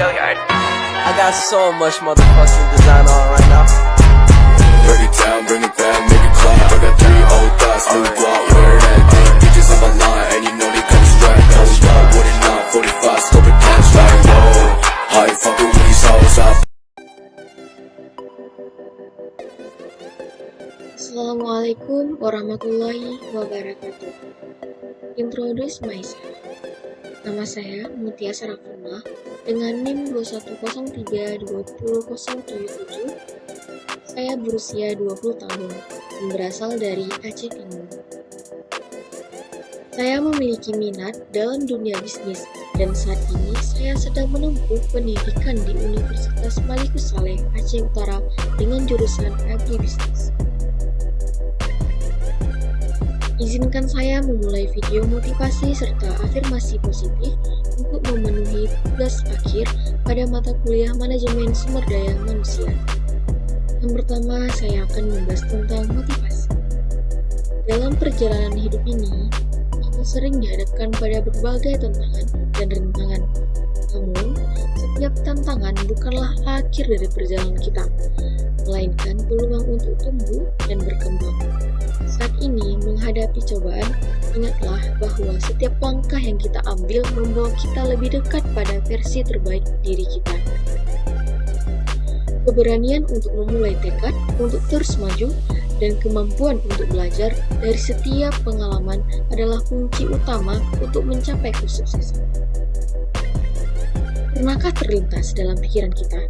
I got so much motherfucking design on right now. Break it down, bring it back, make it clap. I got 3 old thoughts, new guap, wear that thing. Bitches on my line, and you know they come strapped. Hold up, what it not, 45, scope it cash like whoa. How you fucking with these hoes up? Assalamualaikum warahmatullahi wabarakatuh. Introduce myself. Nama saya Mutia Sarafuna dengan NIM 21032077. Saya berusia 20 tahun dan berasal dari Aceh Timur. Saya memiliki minat dalam dunia bisnis dan saat ini saya sedang menempuh pendidikan di Universitas Malikus Saleh Aceh Utara dengan jurusan Agribisnis. Izinkan saya memulai video motivasi serta afirmasi positif untuk memenuhi tugas akhir pada mata kuliah Manajemen Sumber Daya Manusia. Yang pertama, saya akan membahas tentang motivasi. Dalam perjalanan hidup ini, kita sering dihadapkan pada berbagai tantangan dan rintangan. Namun, setiap tantangan bukanlah akhir dari perjalanan kita, melainkan peluang untuk tumbuh dan berkembang. Saat ini menghadapi cobaan, ingatlah bahwa setiap langkah yang kita ambil membawa kita lebih dekat pada versi terbaik diri kita. Keberanian untuk memulai tekad untuk terus maju dan kemampuan untuk belajar dari setiap pengalaman adalah kunci utama untuk mencapai kesuksesan. Pernahkah terlintas dalam pikiran kita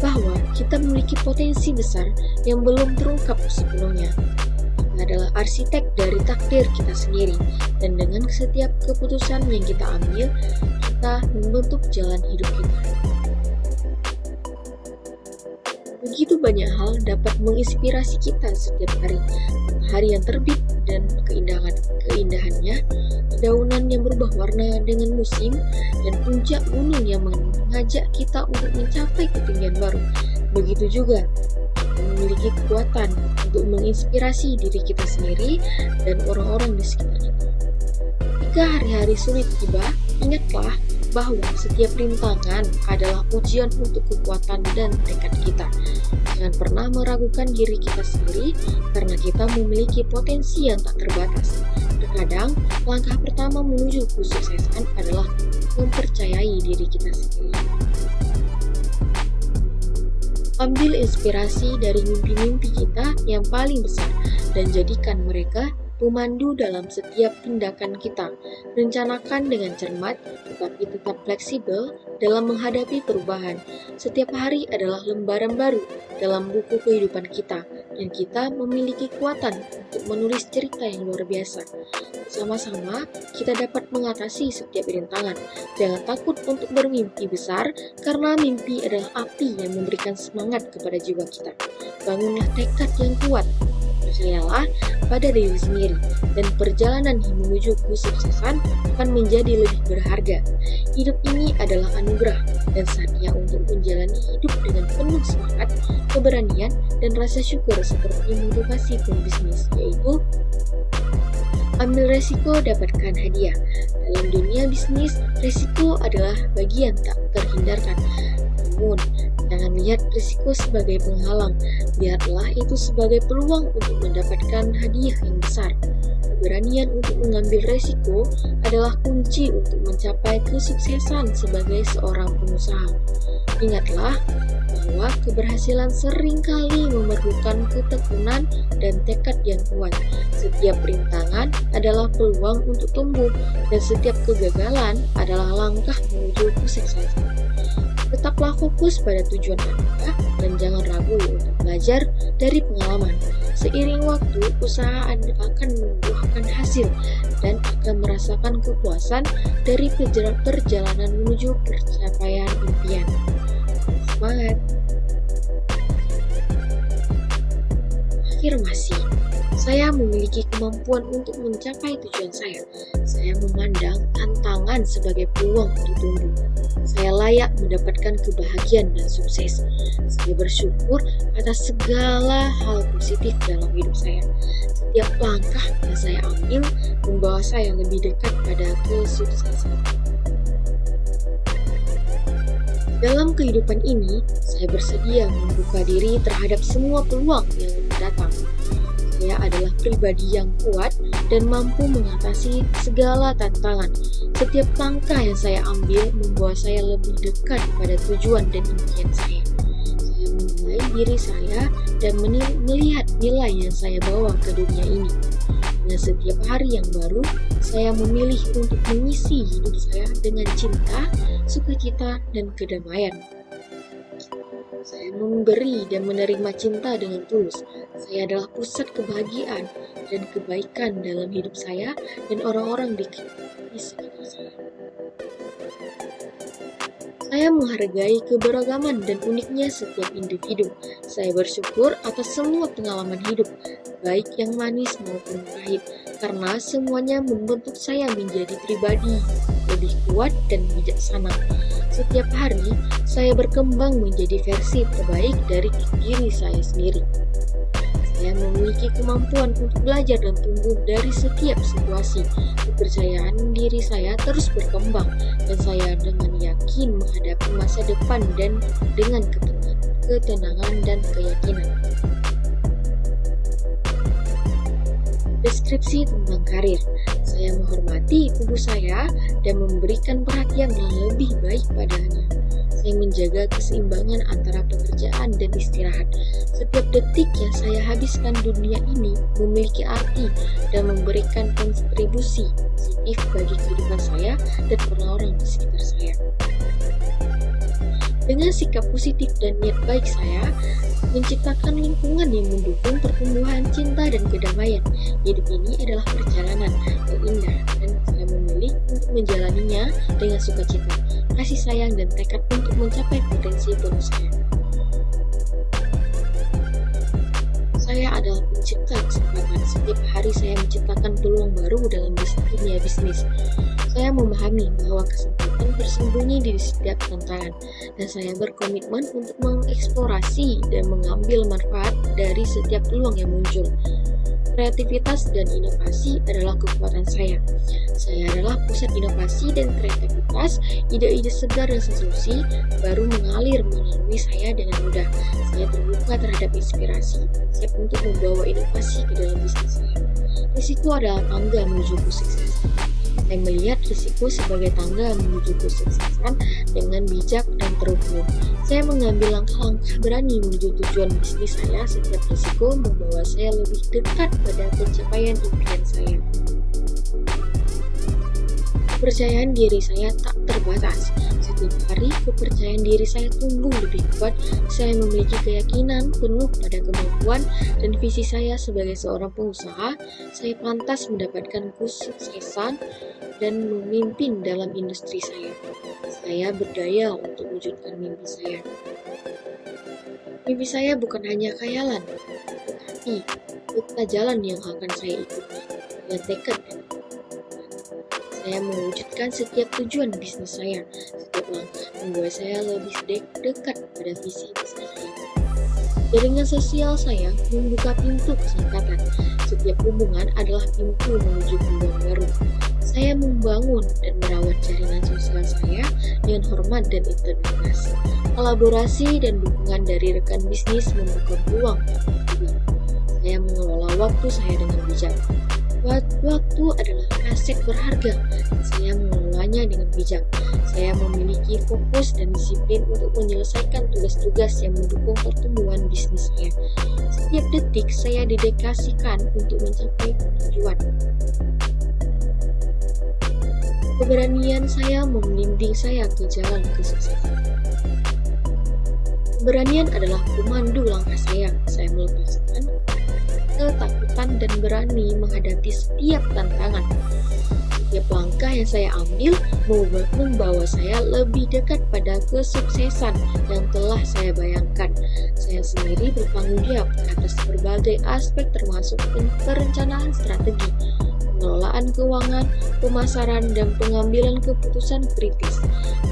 bahwa kita memiliki potensi besar yang belum terungkap sepenuhnya? Adalah arsitek dari takdir kita sendiri, dan dengan setiap keputusan yang kita ambil, kita membentuk jalan hidup kita. Begitu banyak hal dapat menginspirasi kita setiap hari. Matahari yang terbit dan keindahannya, dedaunan yang berubah warna dengan musim, dan puncak gunung yang mengajak kita untuk mencapai ketinggian baru. Begitu juga memiliki kekuatan untuk menginspirasi diri kita sendiri dan orang-orang di sekitar kita. Jika hari-hari sulit tiba, ingatlah bahwa setiap rintangan adalah ujian untuk kekuatan dan tekad kita. Jangan pernah meragukan diri kita sendiri karena kita memiliki potensi yang tak terbatas. Terkadang, langkah pertama menuju kesuksesan adalah mempercayai diri kita sendiri. Ambil inspirasi dari mimpi-mimpi kita yang paling besar dan jadikan mereka pemandu dalam setiap tindakan kita. Rencanakan dengan cermat, tetapi tetap fleksibel dalam menghadapi perubahan. Setiap hari adalah lembaran baru dalam buku kehidupan kita, dan kita memiliki kekuatan untuk menulis cerita yang luar biasa. Sama-sama, kita dapat mengatasi setiap rintangan. Jangan takut untuk bermimpi besar, karena mimpi adalah api yang memberikan semangat kepada jiwa kita. Bangunlah tekad yang kuat. Percayalah pada diri sendiri, dan perjalanan menuju kesuksesan akan menjadi lebih berharga. Hidup ini adalah anugerah, dan saatnya untuk menjalani hidup dengan penuh semangat, keberanian, dan rasa syukur seperti motivasi pembisnis, yaitu ambil resiko, dapatkan hadiah. Dalam dunia bisnis, resiko adalah bagian tak terhindarkan. Namun, jangan lihat risiko sebagai penghalang, lihatlah itu sebagai peluang untuk mendapatkan hadiah yang besar. Keberanian untuk mengambil resiko adalah kunci untuk mencapai kesuksesan sebagai seorang pengusaha. Ingatlah bahwa keberhasilan seringkali memerlukan ketekunan dan tekad yang kuat. Setiap rintangan adalah peluang untuk tumbuh, dan setiap kegagalan adalah langkah menuju kesuksesan. Tetaplah fokus pada tujuan Anda dan jangan ragu untuk belajar dari pengalaman. Seiring waktu, usaha Anda akan membuahkan hasil dan akan merasakan kepuasan dari perjalanan menuju pencapaian impian. Semangat! Afirmasi. Saya memiliki kemampuan untuk mencapai tujuan saya. Saya memandang tantangan sebagai peluang untuk tumbuh. Saya layak mendapatkan kebahagiaan dan sukses. Saya bersyukur atas segala hal positif dalam hidup saya. Setiap langkah yang saya ambil membawa saya lebih dekat pada kesuksesan. Dalam kehidupan ini, saya bersedia membuka diri terhadap semua peluang yang datang. Saya adalah pribadi yang kuat dan mampu mengatasi segala tantangan. Setiap langkah yang saya ambil membawa saya lebih dekat pada tujuan dan impian saya. Saya menilai diri saya dan melihat nilai yang saya bawa ke dunia ini. Dengan setiap hari yang baru, saya memilih untuk mengisi hidup saya dengan cinta, sukacita, dan kedamaian. Saya memberi dan menerima cinta dengan tulus. Saya adalah pusat kebahagiaan dan kebaikan dalam hidup saya dan orang-orang di sekitar saya. Saya menghargai keberagaman dan uniknya setiap individu. Saya bersyukur atas semua pengalaman hidup, baik yang manis maupun pahit, karena semuanya membentuk saya menjadi pribadi lebih kuat dan bijaksana. Setiap hari, saya berkembang menjadi versi terbaik dari diri saya sendiri. Saya memiliki kemampuan untuk belajar dan tumbuh dari setiap situasi. Kepercayaan diri saya terus berkembang, dan saya dengan yakin menghadapi masa depan dan dengan ketenangan dan keyakinan. Deskripsi tentang karir. Saya menghormati tubuh saya dan memberikan perhatian yang lebih baik padanya. Saya menjaga keseimbangan antara pekerjaan dan istirahat. Setiap detik yang saya habiskan di dunia ini memiliki arti dan memberikan kontribusi positif bagi kehidupan saya dan orang-orang di sekitar saya. Dengan sikap positif dan niat baik saya menciptakan lingkungan yang mendukung pertumbuhan cinta dan kedamaian. Hidup ini adalah perjalanan yang indah dan saya memilih untuk menjalaninya dengan sukacita, kasih sayang, dan tekad untuk mencapai potensi penuh saya. Saya adalah pencipta kesempatan. Setiap hari saya menciptakan peluang baru dalam dunia bisnis. Saya memahami bahwa kesempatan tersembunyi di setiap tantangan, dan saya berkomitmen untuk mengeksplorasi dan mengambil manfaat dari setiap peluang yang muncul. Kreativitas dan inovasi adalah kekuatan saya. Saya adalah pusat inovasi dan kreativitas. Ide-ide segar dan solusi baru mengalir melalui saya dengan mudah. Saya terbuka terhadap inspirasi, siap untuk membawa inovasi ke dalam bisnis saya. Risiko adalah tangga menuju kesuksesan. Saya melihat risiko sebagai tangga menuju kesuksesan dengan bijak dan terukur. Saya mengambil langkah-langkah berani menuju tujuan bisnis saya. Setiap risiko membawa saya lebih dekat pada pencapaian impian saya. Kepercayaan diri saya tak terbatas. Setiap hari kepercayaan diri saya tumbuh lebih kuat. Saya memiliki keyakinan penuh pada kemampuan dan visi saya sebagai seorang pengusaha. Saya pantas mendapatkan kesuksesan dan memimpin dalam industri saya. Saya berdaya untuk mewujudkan mimpi saya. Mimpi saya bukan hanya khayalan, tetapi peta jalan yang akan saya ikuti dengan tekad dan saya mewujudkan setiap tujuan bisnis saya. Setiap langkah membuat saya lebih dekat pada visi bisnis saya. Jaringan sosial saya membuka pintu kesempatan. Setiap hubungan adalah pintu menuju peluang baru. Saya membangun dan merawat jaringan sosial saya dengan hormat dan integritas. Kolaborasi dan dukungan dari rekan bisnis membuka peluang juga. Saya mengelola waktu saya dengan bijak. Waktu adalah aset berharga. Saya mengelolanya dengan bijak. Saya memiliki fokus dan disiplin untuk menyelesaikan tugas-tugas yang mendukung pertumbuhan bisnis saya. Setiap detik saya dedikasikan untuk mencapai tujuan. Keberanian saya membimbing saya ke jalan kesuksesan. Keberanian adalah pemandu langkah saya. Saya melepaskan ketakutan dan berani menghadapi setiap tantangan. Setiap langkah yang saya ambil membawa saya lebih dekat pada kesuksesan yang telah saya bayangkan. Saya sendiri bertanggung jawab atas berbagai aspek termasuk perencanaan strategi, pengelolaan keuangan, pemasaran, dan pengambilan keputusan kritis.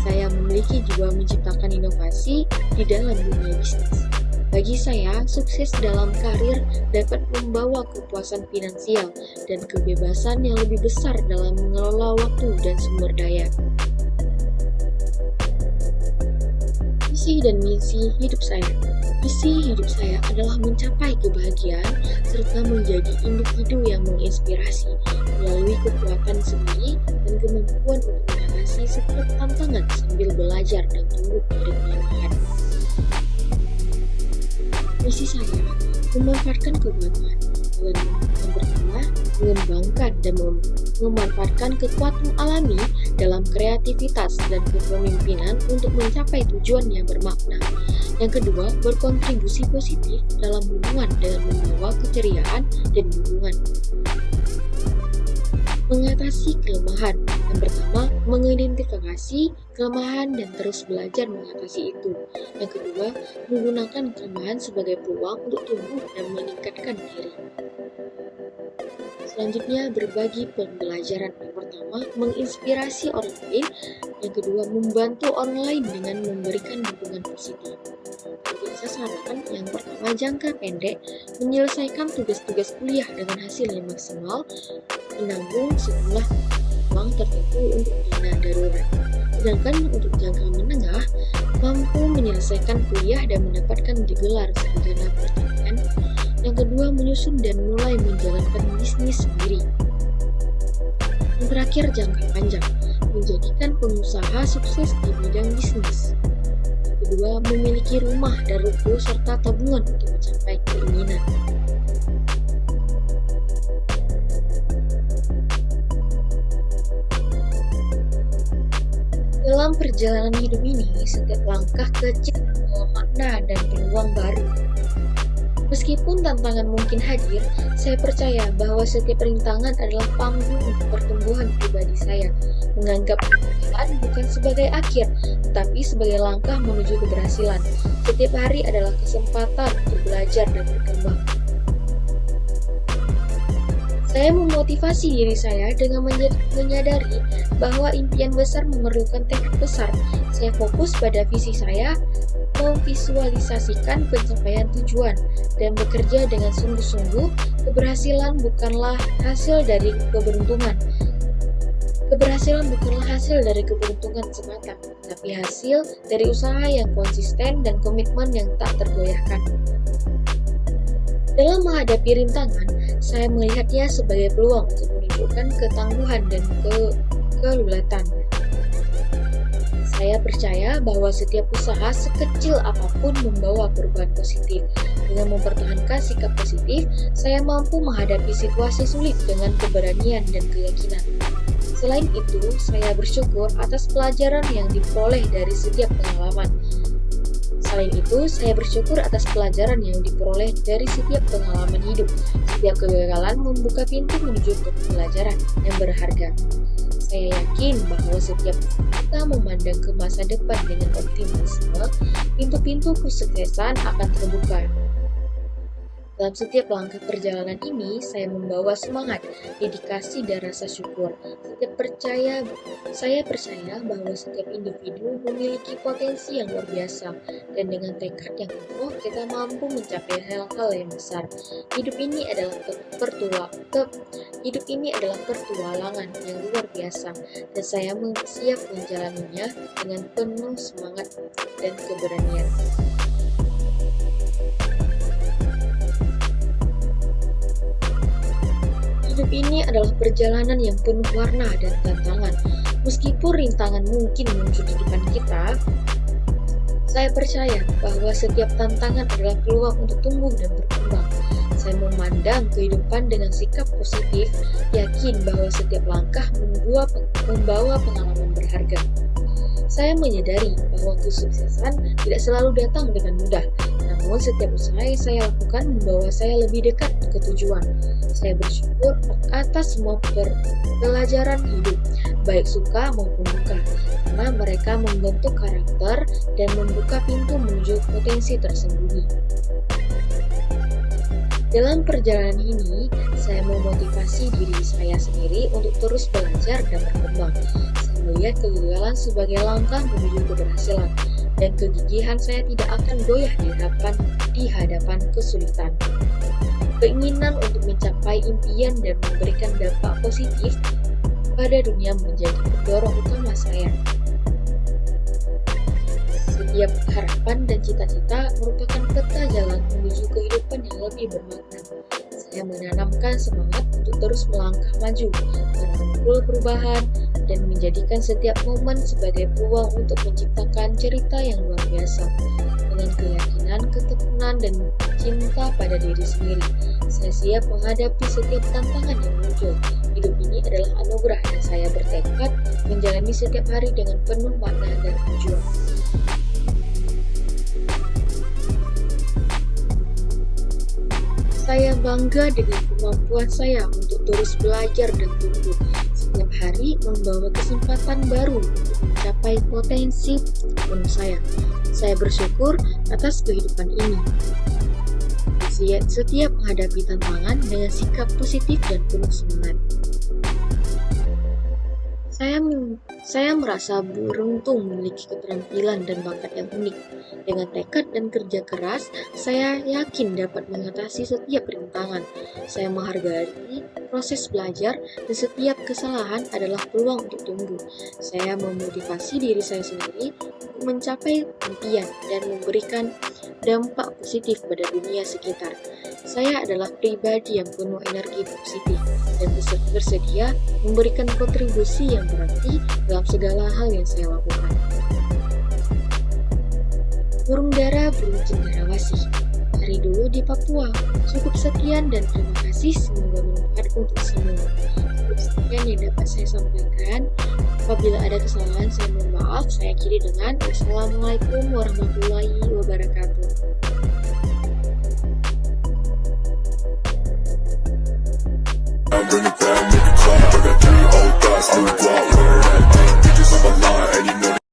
Saya memiliki jiwa menciptakan inovasi di dalam dunia bisnis. Bagi saya, sukses dalam karir dapat membawa kepuasan finansial dan kebebasan yang lebih besar dalam mengelola waktu dan sumber daya. Visi dan misi hidup saya. Visi hidup saya adalah mencapai kebahagiaan serta menjadi individu yang menginspirasi melalui kekuatan sendiri dan kemampuan untuk mengatasi setiap tantangan sambil belajar dan tumbuh dari kelemahan. Misi saya memanfaatkan kebutuhan. Yang pertama, mengembangkan dan memanfaatkan kekuatan alami dalam kreativitas dan kepemimpinan untuk mencapai tujuan yang bermakna. Yang kedua, berkontribusi positif dalam hubungan dengan membawa keceriaan dan hubungan. Mengatasi kelemahan. Yang pertama, mengidentifikasi kelemahan dan terus belajar mengatasi itu. Yang kedua, menggunakan kelemahan sebagai peluang untuk tumbuh dan meningkatkan diri. Selanjutnya, berbagi pembelajaran. Yang pertama, menginspirasi orang lain. Yang kedua, membantu orang lain dengan memberikan dukungan positif. Untuk sasaran, yang pertama, jangka pendek, menyelesaikan tugas-tugas kuliah dengan hasil yang maksimal, menabung sejumlah uang tertentu untuk dana darurat. Sedangkan untuk jangka menengah, mampu menyelesaikan kuliah dan mendapatkan gelar sarjana pertanian. Yang kedua, menyusun dan mulai menjalankan bisnis sendiri. Yang terakhir, jangka panjang, menjadikan pengusaha sukses di bidang bisnis. Yang kedua, memiliki rumah dan ruko serta tabungan untuk mencapai keinginan. Dalam perjalanan hidup ini, setiap langkah kecil membawa makna dan peluang baru. Meskipun tantangan mungkin hadir, saya percaya bahwa setiap rintangan adalah panggung untuk pertumbuhan pribadi saya. Menganggap kegagalan bukan sebagai akhir, tetapi sebagai langkah menuju keberhasilan. Setiap hari adalah kesempatan untuk belajar dan berkembang. Saya memotivasi diri saya dengan menyadari bahwa impian besar memerlukan tekad besar. Saya fokus pada visi saya, memvisualisasikan pencapaian tujuan, dan bekerja dengan sungguh-sungguh. Keberhasilan bukanlah hasil dari keberuntungan. Keberhasilan bukanlah hasil dari keberuntungan semata, tapi hasil dari usaha yang konsisten dan komitmen yang tak tergoyahkan. Dalam menghadapi rintangan, saya melihatnya sebagai peluang untuk menunjukkan ketangguhan dan kelulatan. Saya percaya bahwa setiap usaha sekecil apapun membawa perubahan positif. Dengan mempertahankan sikap positif, saya mampu menghadapi situasi sulit dengan keberanian dan keyakinan. Selain itu, saya bersyukur atas pelajaran yang diperoleh dari setiap pengalaman. Selain itu, saya bersyukur atas pelajaran yang diperoleh dari setiap pengalaman hidup. Setiap kegagalan membuka pintu menuju ke pelajaran yang berharga. Saya yakin bahwa setiap kita memandang ke masa depan dengan optimisme, pintu-pintu kesuksesan akan terbuka. Dalam setiap langkah perjalanan ini, saya membawa semangat, dedikasi, dan rasa syukur. Saya percaya bahwa setiap individu memiliki potensi yang luar biasa, dan dengan tekad yang kokoh, kita mampu mencapai hal-hal yang besar. Hidup ini adalah pertualangan yang luar biasa, dan saya siap menjalaninya dengan penuh semangat dan keberanian. Hidup ini adalah perjalanan yang penuh warna dan tantangan. Meskipun rintangan mungkin muncul di depan kita, saya percaya bahwa setiap tantangan adalah peluang untuk tumbuh dan berkembang. Saya memandang kehidupan dengan sikap positif, yakin bahwa setiap langkah membawa pengalaman berharga. Saya menyadari bahwa kesuksesan tidak selalu datang dengan mudah, namun setiap usaha yang saya lakukan membawa saya lebih dekat ke tujuan. Saya bersyukur atas semua pelajaran hidup, baik suka maupun duka, karena mereka membentuk karakter dan membuka pintu menuju potensi tersembunyi. Dalam perjalanan ini, saya memotivasi diri saya sendiri untuk terus belajar dan berkembang. Saya melihat kegagalan sebagai langkah menuju keberhasilan, dan kegigihan saya tidak akan goyah di hadapan kesulitan. Keinginan untuk mencapai impian dan memberikan dampak positif pada dunia menjadi pendorong utama saya. Setiap hari harapan dan cita-cita merupakan peta jalan menuju kehidupan yang lebih bermakna. Saya menanamkan semangat untuk terus melangkah maju, merangkul perubahan, dan menjadikan setiap momen sebagai peluang untuk menciptakan cerita yang luar biasa. Dengan keyakinan, ketekunan, dan cinta pada diri sendiri, saya siap menghadapi setiap tantangan yang muncul. Hidup ini adalah anugerah dan saya bertekad menjalani setiap hari dengan penuh makna dan tujuan. Saya bangga dengan kemampuan saya untuk terus belajar dan tumbuh. Setiap hari membawa kesempatan baru untuk mencapai potensi penuh saya. Saya bersyukur atas kehidupan ini. Setiap menghadapi tantangan dengan sikap positif dan penuh semangat. Saya merasa beruntung memiliki keterampilan dan bakat yang unik. Dengan tekad dan kerja keras, saya yakin dapat mengatasi setiap rintangan. Saya menghargai proses belajar dan setiap kesalahan adalah peluang untuk tumbuh. Saya memotivasi diri saya sendiri untuk mencapai impian dan memberikan dampak positif pada dunia sekitar. Saya adalah pribadi yang penuh energi positif dan bersedia memberikan kontribusi yang berarti dalam segala hal yang saya lakukan. Burung dara, burung cendrawasih. Hari dulu di Papua. Cukup sekian dan terima kasih, semoga bermanfaat untuk semua. Cukup sekian yang dapat saya sampaikan. Apabila ada kesalahan, saya mohon maaf. Saya akhiri dengan Wassalamualaikum warahmatullahi wabarakatuh. Bring it down, make it clap. I got 3 old thoughts, new guap, wearing that thing. Bitches on my line, and you know